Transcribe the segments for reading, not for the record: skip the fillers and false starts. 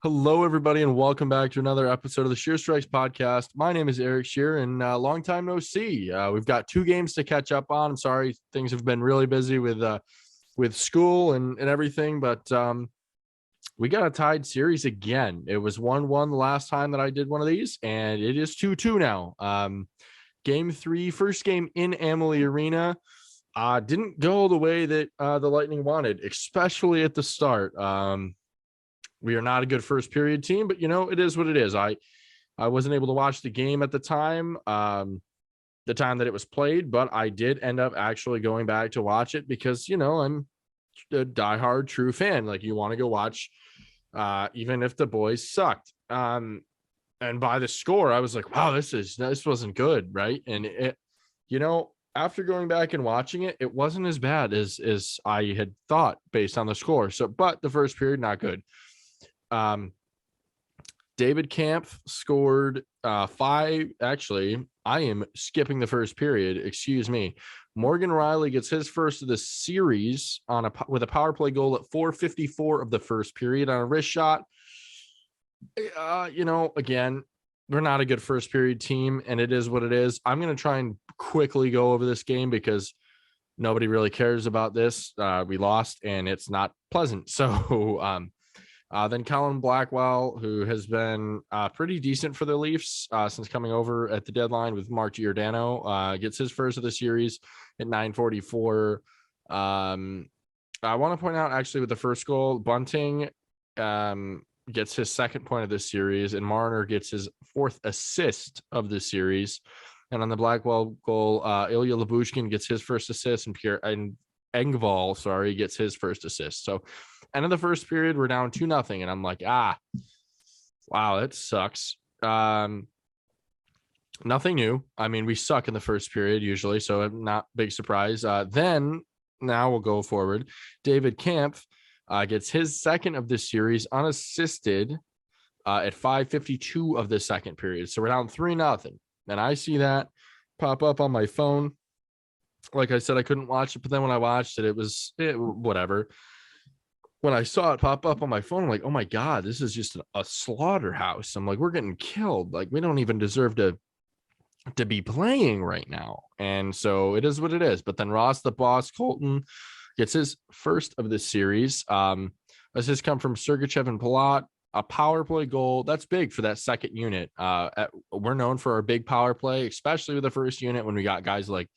Hello, everybody, and welcome back to another episode of the Sheer Strikes podcast. My name is Eric Sheer, and long time no see. We've got two games to catch up on. I'm sorry, things have been really busy with school and everything, but we got a tied series again. It was 1-1 the last time that I did one of these, and it is 2-2 now. Game three, first game in AMALIE Arena. Didn't go the way that the Lightning wanted, especially at the start. We are not a good first period team, but it is what it is. I wasn't able to watch the game at the time, the time that it was played, but I did end up actually going back to watch it because, I'm a diehard true fan. Like, you want to go watch, even if the boys sucked. And by the score, I was like, wow, this wasn't good. Right. And after going back and watching it, it wasn't as bad as I had thought based on the score. So, but the first period, not good. David Kampf scored 5. Actually, I am skipping the first period. Excuse me. Morgan Riley gets his first of the series with a power play goal at 4:54 of the first period on a wrist shot. Again, we're not a good first period team, and it is what it is. I'm going to try and quickly go over this game because nobody really cares about this. We lost, and it's not pleasant. So, then Colin Blackwell, who has been pretty decent for the Leafs since coming over at the deadline with Mark Giordano, gets his first of the series at 9:44. I want to point out, actually, with the first goal, Bunting gets his second point of this series, and Marner gets his fourth assist of the series. And on the Blackwell goal, Ilya Lyubushkin gets his first assist, and Engvall, gets his first assist. So, end of the first period, we're down 2-0, and I'm like, wow, that sucks. Nothing new. I mean, we suck in the first period usually, so not big surprise. Then now we'll go forward. David Kampf gets his second of this series unassisted at 5:52 of the second period. So we're down 3-0, and I see that pop up on my phone. Like I said, I couldn't watch it, but then when I watched it, whatever. When I saw it pop up on my phone, I'm like, oh my God, this is just a slaughterhouse. I'm like, we're getting killed. Like, we don't even deserve to be playing right now. And so it is what it is. But then Ross the Boss Colton gets his first of this series. Assist come from Sergachev and Palat. A power play goal. That's big for that second unit. We're known for our big power play, especially with the first unit when we got guys like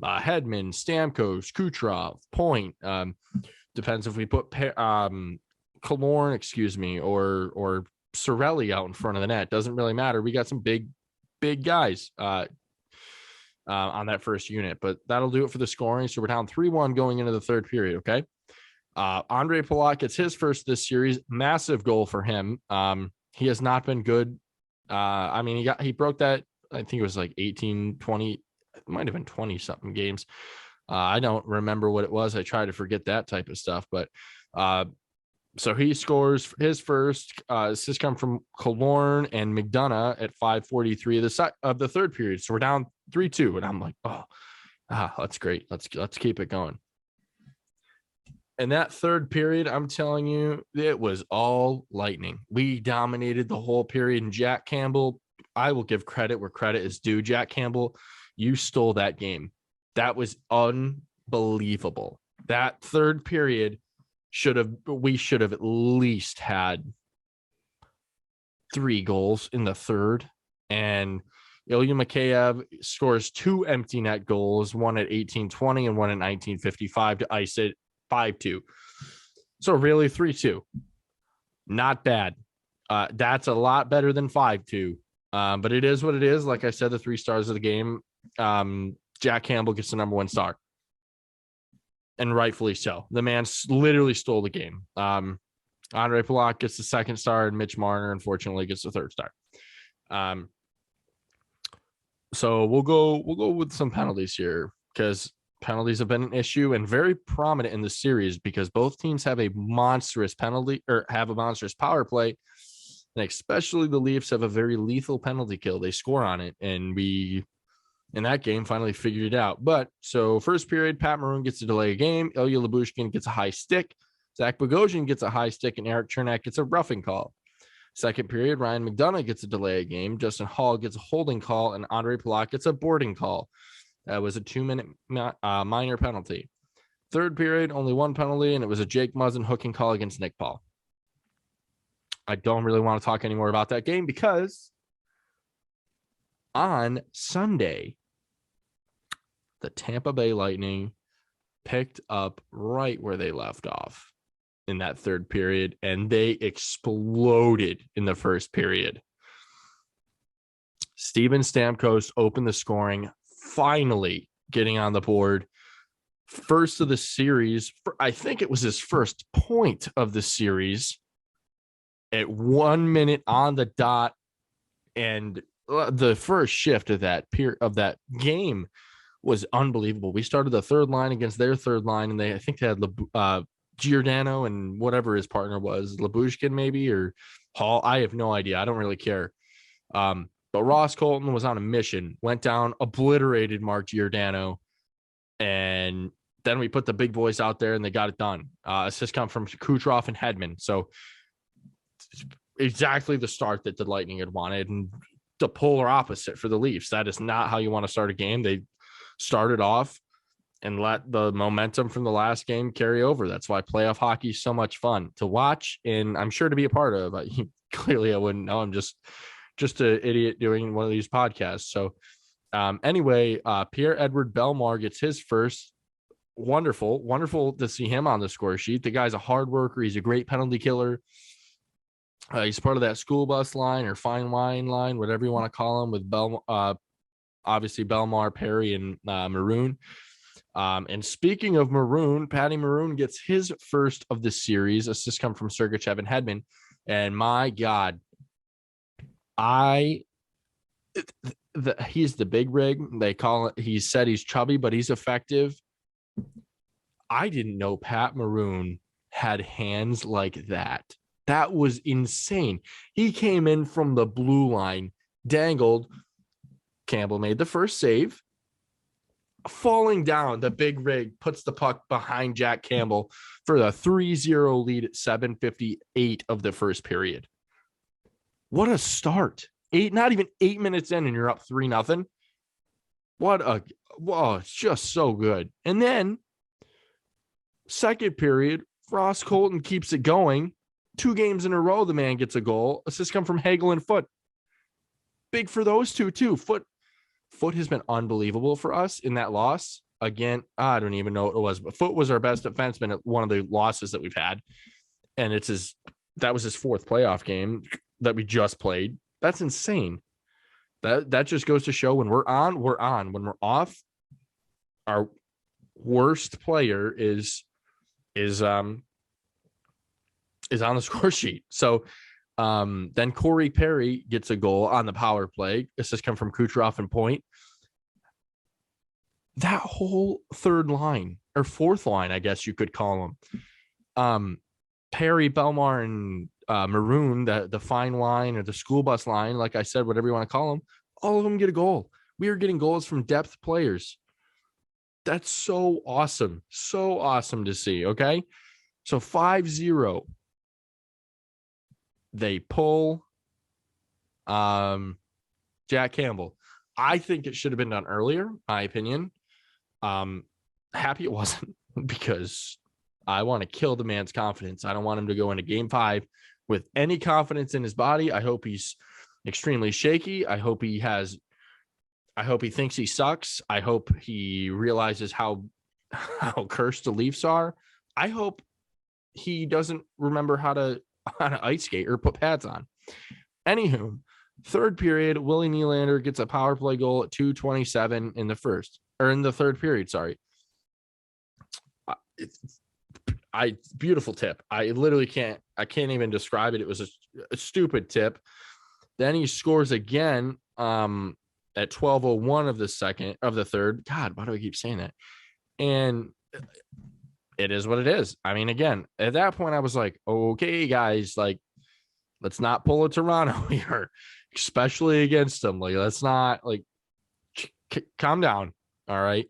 Hedman, Stamkos, Kucherov, Point. Depends if we put Killorn, or Cirelli out in front of the net. Doesn't really matter. We got some big guys on that first unit, but that'll do it for the scoring. So we're down 3-1 going into the third period. Okay. Andre Palat gets his first this series. Massive goal for him. He has not been good. He broke that. I think it was like 18, 20. It might have been 20 something games. I don't remember what it was. I try to forget that type of stuff, but so he scores his first. Assist come from Killorn and McDonough at 5:43 of the third period. So we're down 3-2, and I'm like, that's great. Let's keep it going. And that third period, I'm telling you, it was all Lightning. We dominated the whole period, and Jack Campbell, I will give credit where credit is due. Jack Campbell, you stole that game. That was unbelievable. That third period we should have at least had 3 goals in the third. And Ilya Mikheyev scores 2 empty net goals, one at 18:20 and one at 19:55 to ice it 5-2. So really 3-2. Not bad. That's a lot better than 5-2. But it is what it is. Like I said, the 3 stars of the game. Jack Campbell gets the number 1 star, and rightfully so. The man literally stole the game. Andre Palat gets the 2nd star, and Mitch Marner, unfortunately, gets the 3rd star. So we'll go with some penalties here, because penalties have been an issue and very prominent in the series, because both teams have a monstrous penalty, or have a monstrous power play, and especially the Leafs have a very lethal penalty kill. They score on it, and we in that game finally figured it out. But so first period, Pat Maroon gets to delay a game. Ilya Lyubushkin gets a high stick. Zach Bogosian gets a high stick, and Eric Chernak gets a roughing call. Second period, Ryan McDonough gets a delay of game. Justin Hall gets a holding call, and Andre Palat gets a boarding call. That was a 2-minute minor penalty. Third period, only one penalty, and it was a Jake Muzzin hooking call against Nick Paul. I don't really want to talk anymore about that game because on Sunday, the Tampa Bay Lightning picked up right where they left off in that third period, and they exploded in the first period. Steven Stamkos opened the scoring, finally getting on the board. First of the series, I think it was his first point of the series at 1 minute on the dot. And the first shift of that game was unbelievable. We started the third line against their third line, and I think they had Giordano and whatever his partner was, Labushkin maybe, or Hall. I have no idea. I don't really care. But Ross Colton was on a mission, went down, obliterated Mark Giordano, and then we put the big boys out there and they got it done. Assist come from Kucherov and Hedman. So exactly the start that the Lightning had wanted, and the polar opposite for the Leafs. That is not how you want to start a game. They started off and let the momentum from the last game carry over. That's why playoff hockey is so much fun to watch, and I'm sure to be a part of. Clearly, I wouldn't know. I'm just an idiot doing one of these podcasts. So anyway, Pierre-Edouard Bellemare gets his first. Wonderful to see him on the score sheet. The guy's a hard worker. He's a great penalty killer. He's part of that school bus line or fine wine line, whatever you want to call him, with obviously Bellemare, Perry, and Maroon. And speaking of Maroon, Patty Maroon gets his first of the series. Assist come from Sergachev and Hedman. And my God, he's the big rig. They call it. He said he's chubby, but he's effective. I didn't know Pat Maroon had hands like that. That was insane. He came in from the blue line, dangled. Campbell made the first save. Falling down, the big rig puts the puck behind Jack Campbell for the 3-0 lead at 7:58 of the first period. What a start. Not even 8 minutes in, and you're up 3-0. It's just so good. And then, second period, Ross Colton keeps it going. 2 games in a row, the man gets a goal. Assist come from Hagel and Foote. Big for those two, too. Foote has been unbelievable for us in that loss. Again, I don't even know what it was, but Foote was our best defenseman at one of the losses that we've had. And that was his 4th playoff game that we just played. That's insane. That just goes to show when we're on, we're on. When we're off, our worst player is on the score sheet. So then Corey Perry gets a goal on the power play. Assist come from Kucherov and Point. That whole third line, or fourth line, I guess you could call them. Perry, Bellemare, and Maroon, the fine line or the school bus line, like I said, whatever you want to call them, all of them get a goal. We are getting goals from depth players. That's so awesome. So awesome to see, okay? So 5-0. They pull Jack Campbell. I think it should have been done earlier, my opinion. Happy it wasn't, because I want to kill the man's confidence. I don't want him to go into game 5 with any confidence in his body. I hope he's extremely shaky. I hope he thinks he sucks. I hope he realizes how cursed the Leafs are. I hope he doesn't remember how to ice skate or put pads on. Anywho, third period, Willie Nylander gets a power play goal at 2:27 in the third period. Sorry. Beautiful tip. I can't even describe it. It was a stupid tip. Then he scores again at 12:01 of the third. God, why do I keep saying that? And it is what it is. I mean, again, at that point I was like, okay, guys, like, let's not pull a Toronto here, especially against them. Like, let's not, like, calm down. All right.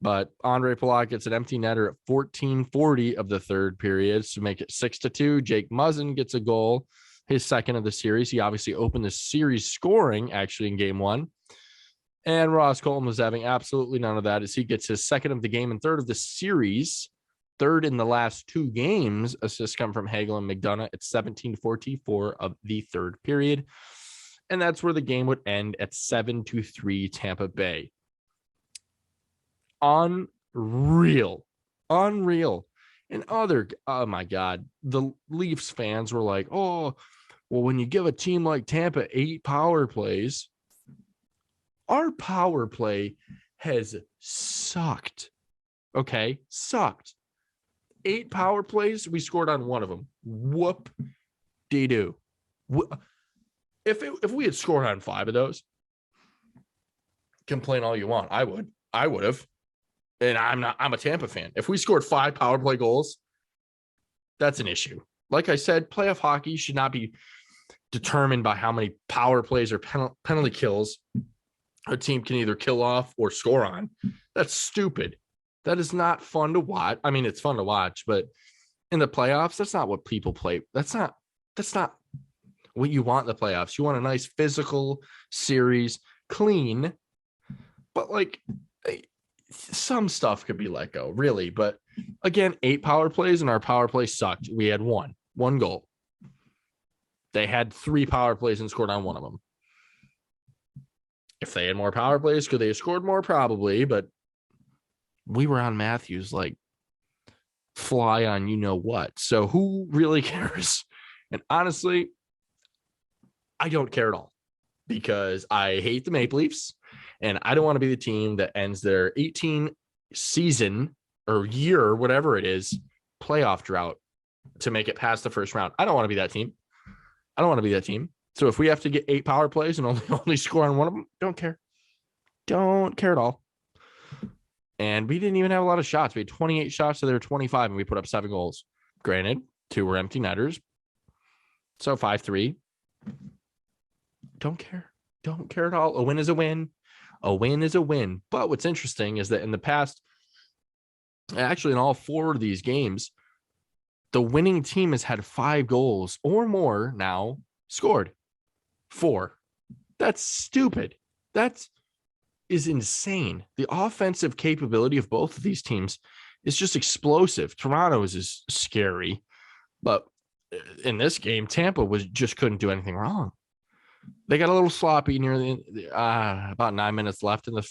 But Andre Palat gets an empty netter at 14:40 of the third period to make it 6-2. Jake Muzzin gets a goal. his second of the series. He obviously opened the series scoring actually in game one. And Ross Colton was having absolutely none of that as he gets his second of the game and third of the series. Third in the last two games. Assists come from Hagel and McDonough at 17-44 of the third period. And that's where the game would end at 7-3 Tampa Bay. Unreal. And oh my God, the Leafs fans were like, oh, well, when you give a team like Tampa 8 power plays, our power play has sucked. Okay, sucked. 8 power plays, we scored on one of them. Whoop-de-doo. If we had scored on 5 of those, complain all you want. I would have. And I'm a Tampa fan. If we scored 5 power play goals, that's an issue. Like I said, playoff hockey should not be determined by how many power plays or penalty kills a team can either kill off or score on. That's stupid. That is not fun to watch. I mean, it's fun to watch, but in the playoffs, that's not what people play. That's not what you want in the playoffs. You want a nice physical series, clean, but like some stuff could be let go, really. But again, 8 power plays and our power play sucked. We had one goal. They had 3 power plays and scored on one of them. If they had more power plays, could they have scored more? Probably, but we were on Matthews like fly on you know what. So who really cares? And honestly, I don't care at all because I hate the Maple Leafs and I don't want to be the team that ends their 18 season or year, whatever it is, playoff drought to make it past the first round. I don't want to be that team. So if we have to get 8 power plays and only score on one of them, don't care. Don't care at all. And we didn't even have a lot of shots. We had 28 shots, so there were 25, and we put up 7 goals. Granted, 2 were empty netters. So 5-3. Don't care. Don't care at all. A win is a win. A win is a win. But what's interesting is that in the past, actually in all 4 of these games, the winning team has had 5 goals or more now scored. 4. That's stupid. That is insane. The offensive capability of both of these teams is just explosive. Toronto's is scary, but in this game, Tampa just couldn't do anything wrong. They got a little sloppy near the about 9 minutes left in the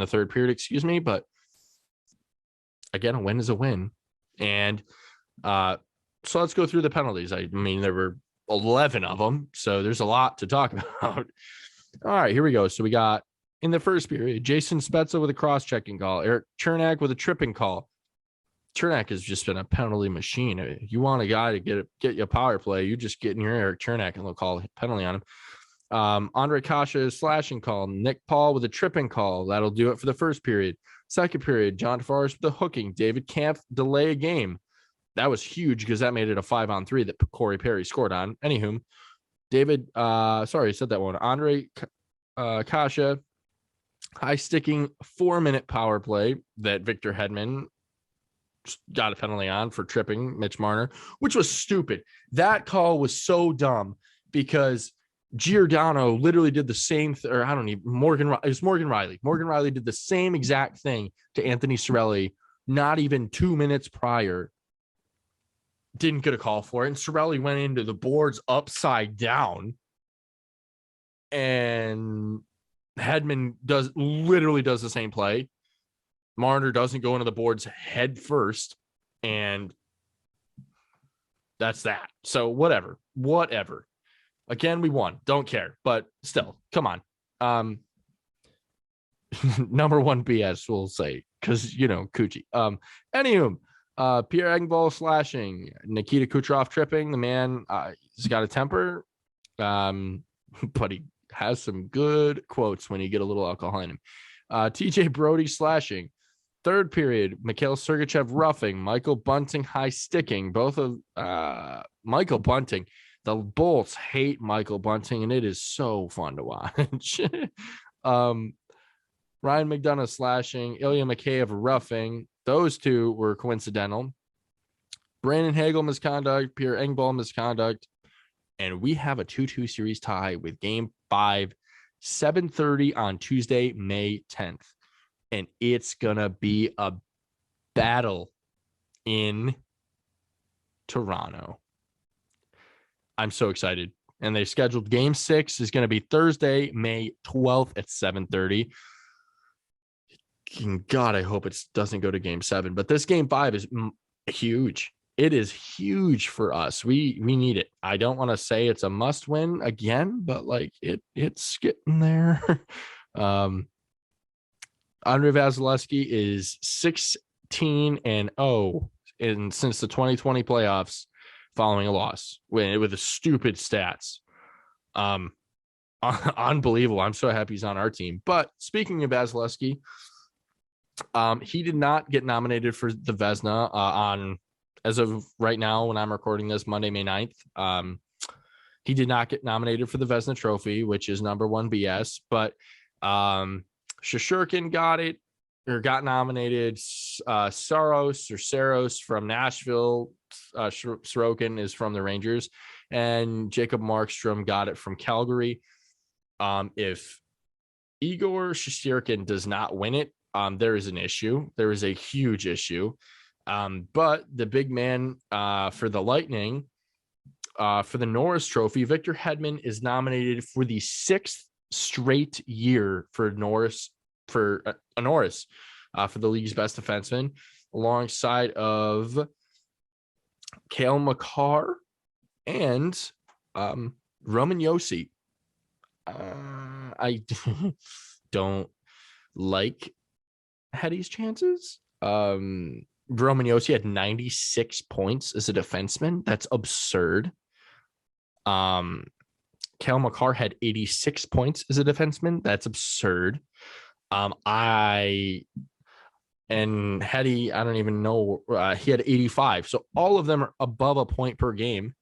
third period, excuse me. But again, a win is a win. And so let's go through the penalties. I mean, there were 11 of them, so there's a lot to talk about. All right, here we go. So we got in the first period, Jason Spezza with a cross-checking call, Eric Chernak with a tripping call. Chernak has just been a penalty machine. If you want a guy to get you a power play, you just get in your Eric Chernak and they'll call a penalty on him. Andre Kasha slashing call, Nick Paul with a tripping call. That'll do it for the first period. Second period, John Tavares with the hooking. David Kampf delay a game. That was huge because that made it a 5-on-3 that Corey Perry scored on. Anywho, I said that one. Andre Kasha, high sticking 4-minute power play that Victor Hedman got a penalty on for tripping Mitch Marner, which was stupid. That call was so dumb because Giordano literally did the same thing, or I don't know, Morgan Riley. Morgan Riley did the same exact thing to Anthony Cirelli not even 2 minutes prior. Didn't get a call for it. And Cirelli went into the boards upside down. And Hedman literally does the same play. Marner doesn't go into the boards head first. And that's that. So whatever. Again, we won. Don't care. But still, come on. Number 1 BS, we'll say. Because, Coochie. Anywho. Pierre Engvall slashing, Nikita Kucherov tripping. The man, he's got a temper, but he has some good quotes when you get a little alcohol in him. TJ Brody slashing. Third period, Mikhail Sergachev roughing, Michael Bunting high sticking. Both of Michael Bunting. The Bolts hate Michael Bunting, and it is so fun to watch. Ryan McDonough slashing, Ilya Mikheyev roughing. Those 2 were coincidental. Brandon Hagel misconduct, Pierre Engvall misconduct. And we have a 2-2 series tie with game 5, 7:30 on Tuesday, May 10th. And it's going to be a battle in Toronto. I'm so excited. And they scheduled game 6 is going to be Thursday, May 12th at 7:30. God, I hope it doesn't go to game 7. But this game 5 is huge. It is huge for us. We need it. I don't want to say it's a must win again, but like it's getting there. Andre Vasilevsky is 16-0 since the 2020 playoffs following a loss with the stupid stats. Unbelievable. I'm so happy he's on our team. But speaking of Vasilevsky, he did not get nominated for the Vezina as of right now, when I'm recording this, Monday, May 9th. He did not get nominated for the Vezina Trophy, which is number 1 BS, but Shesterkin got nominated. Saros from Nashville. Sorokin is from the Rangers, and Jacob Markstrom got it from Calgary. If Igor Shesterkin does not win it, there is an issue. There is a huge issue. But the big man for the Lightning, for the Norris Trophy, Victor Hedman is nominated for the 6th straight year for Norris, for the league's best defenseman, alongside of Cale Makar and Roman Josi. I don't like Hetty's chances. Roman Josi had 96 points as a defenseman. That's absurd. Cale Makar had 86 points as a defenseman. That's absurd. And Hetty, I don't even know. He had 85. So all of them are above a point per game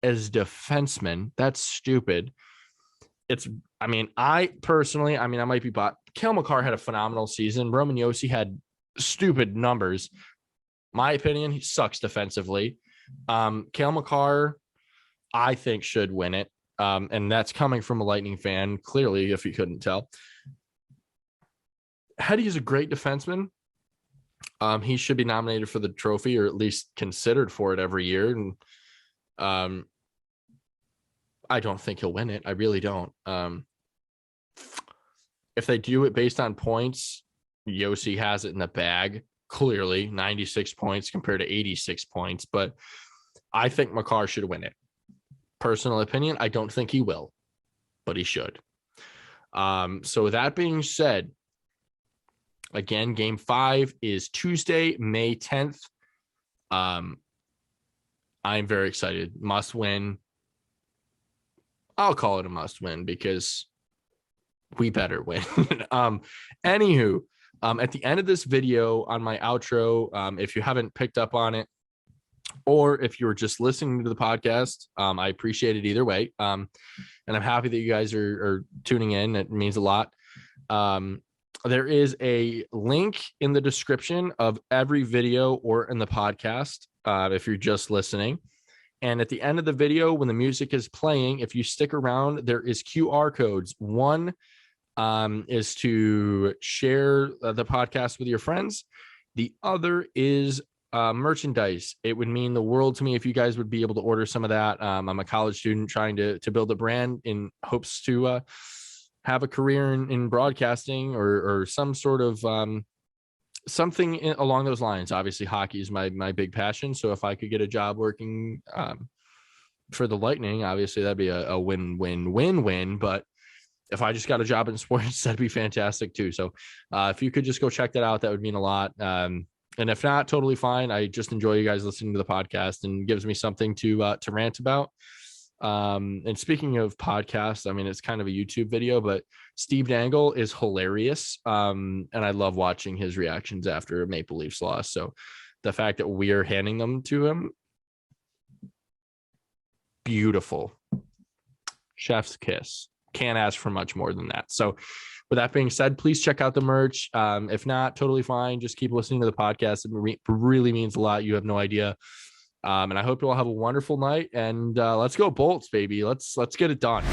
as defensemen. That's stupid. I might be bought. Cale Makar had a phenomenal season. Roman Josi had stupid numbers. My opinion, he sucks defensively. Cale Makar, I think, should win it. And that's coming from a Lightning fan, clearly, if you couldn't tell. Hetty is a great defenseman. He should be nominated for the trophy, or at least considered for it every year. And I don't think he'll win it. I really don't. If they do it based on points, Josi has it in the bag, clearly 96 points compared to 86 points, but I think Makar should win it. Personal opinion, I don't think he will, but he should. So with that being said, again, game 5 is Tuesday, May 10th. I'm very excited. Must win. I'll call it a must win because we better win. Anywho, at the end of this video on my outro, if you haven't picked up on it, or if you're just listening to the podcast, I appreciate it either way. And I'm happy that you guys are tuning in. It means a lot. There is a link in the description of every video or in the podcast, if you're just listening. And at the end of the video, when the music is playing, if you stick around, there is QR codes. One is to share the podcast with your friends. The other is merchandise. It would mean the world to me if you guys would be able to order some of that. I'm a college student trying to build a brand in hopes to have a career in broadcasting or some sort of something along those lines. Obviously, hockey is my big passion. So if I could get a job working for the Lightning, obviously that'd be a win-win-win-win. But if I just got a job in sports, that'd be fantastic too. So if you could just go check that out, that would mean a lot. And if not, totally fine. I just enjoy you guys listening to the podcast and gives me something to rant about. And speaking of podcasts, I mean, it's kind of a YouTube video, but Steve Dangle is hilarious. And I love watching his reactions after a Maple Leafs loss. So the fact that we are handing them to him, beautiful. Chef's kiss. Can't ask for much more than that. So with that being said, please check out the merch. If not, totally fine. Just keep listening to the podcast. It really means a lot. You have no idea. And I hope you all have a wonderful night. And let's go Bolts, baby. Let's get it done.